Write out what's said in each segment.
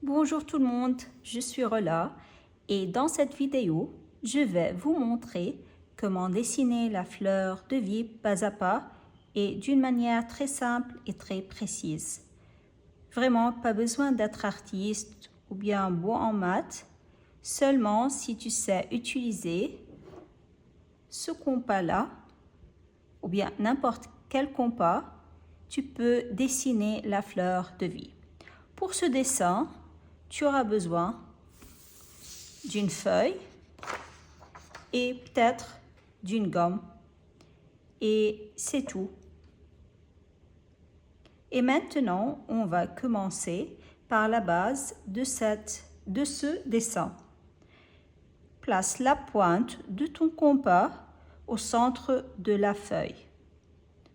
Bonjour tout le monde, je suis Rola et dans cette vidéo, je vais vous montrer comment dessiner la fleur de vie pas à pas et d'une manière très simple et très précise. Vraiment, pas besoin d'être artiste ou bien bon en maths, seulement si tu sais utiliser ce compas-là ou bien n'importe quel compas, tu peux dessiner la fleur de vie. Pour ce dessin, tu auras besoin d'une feuille et peut-être d'une gomme. Et c'est tout. Et maintenant, on va commencer par la base de ce dessin. Place la pointe de ton compas au centre de la feuille.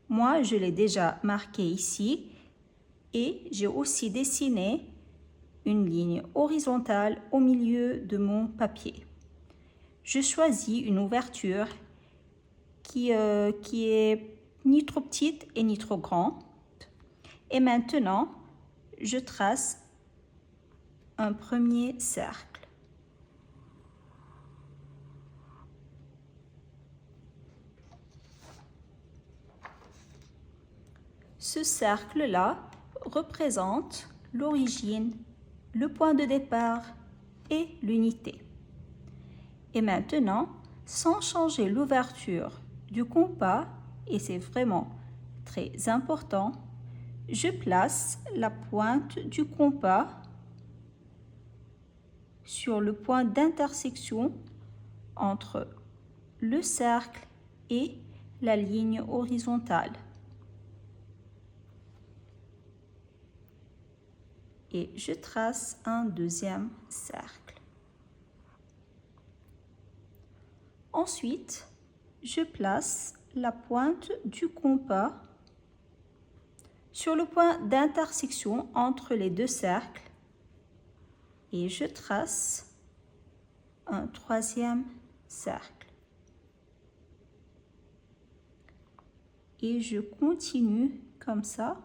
Moi, je l'ai déjà marqué ici et j'ai aussi dessiné une ligne horizontale au milieu de mon papier. Je choisis une ouverture qui est ni trop petite et ni trop grande. Et maintenant, je trace un premier cercle. Ce cercle-là représente l'origine, le point de départ et l'unité. Et maintenant, sans changer l'ouverture du compas, et c'est vraiment très important, je place la pointe du compas sur le point d'intersection entre le cercle et la ligne horizontale. Et je trace un deuxième cercle. Ensuite, je place la pointe du compas sur le point d'intersection entre les deux cercles et je trace un troisième cercle. Et je continue comme ça,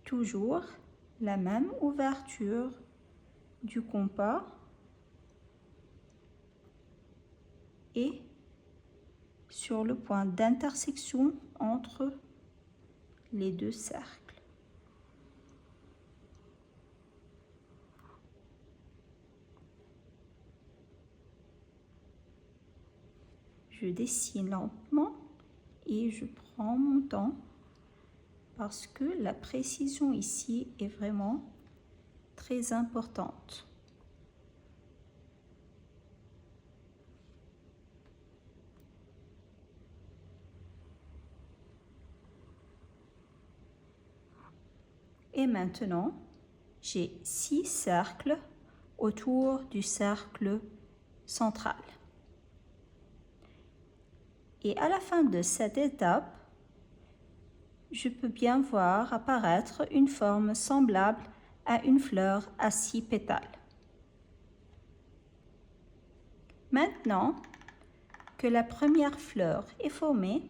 toujours la même ouverture du compas et sur le point d'intersection entre les deux cercles. Je dessine lentement et je prends mon temps parce que la précision ici est vraiment très importante. Et maintenant, j'ai 6 cercles autour du cercle central. Et à la fin de cette étape, je peux bien voir apparaître une forme semblable à une fleur à 6 pétales. Maintenant que la première fleur est formée,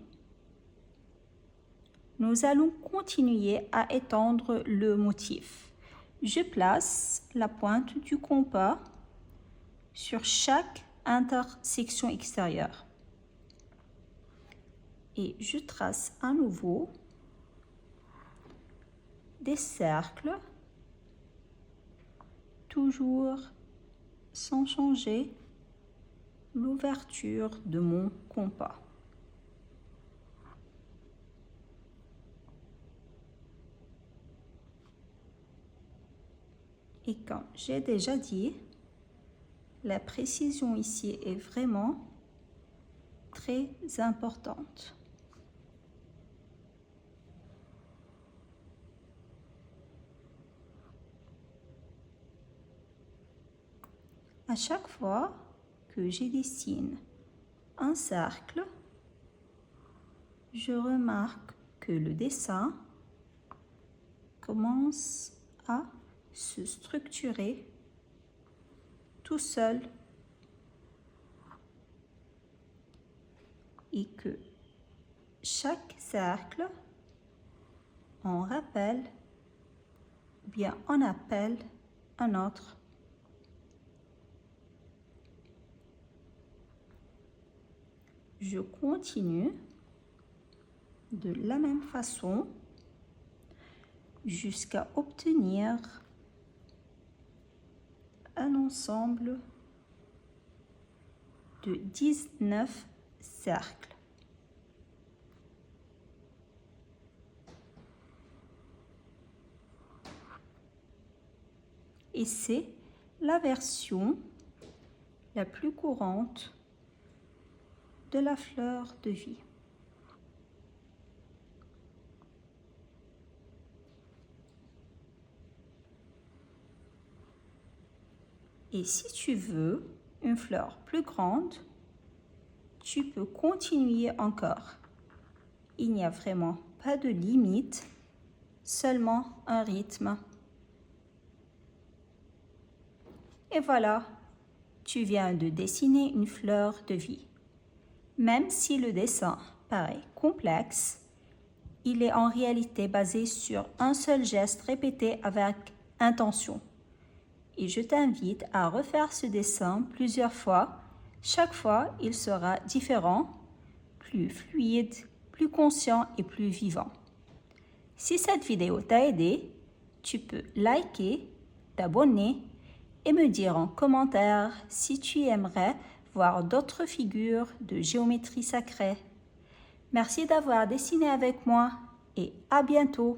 nous allons continuer à étendre le motif. Je place la pointe du compas sur chaque intersection extérieure. Et je trace à nouveau des cercles, toujours sans changer l'ouverture de mon compas. Et comme j'ai déjà dit, la précision ici est vraiment très importante. À chaque fois que je dessine un cercle, je remarque que le dessin commence à se structurer tout seul et que chaque cercle en rappelle ou bien on appelle un autre. Je continue de la même façon jusqu'à obtenir un ensemble de 19 cercles. Et c'est la version la plus courante de la fleur de vie. Et si tu veux une fleur plus grande, tu peux continuer encore. Il n'y a vraiment pas de limite, seulement un rythme. Et voilà, tu viens de dessiner une fleur de vie. Même si le dessin paraît complexe, il est en réalité basé sur un seul geste répété avec intention. Et je t'invite à refaire ce dessin plusieurs fois. Chaque fois, il sera différent, plus fluide, plus conscient et plus vivant. Si cette vidéo t'a aidé, tu peux liker, t'abonner et me dire en commentaire si tu aimerais voir d'autres figures de géométrie sacrée. Merci d'avoir dessiné avec moi et à bientôt.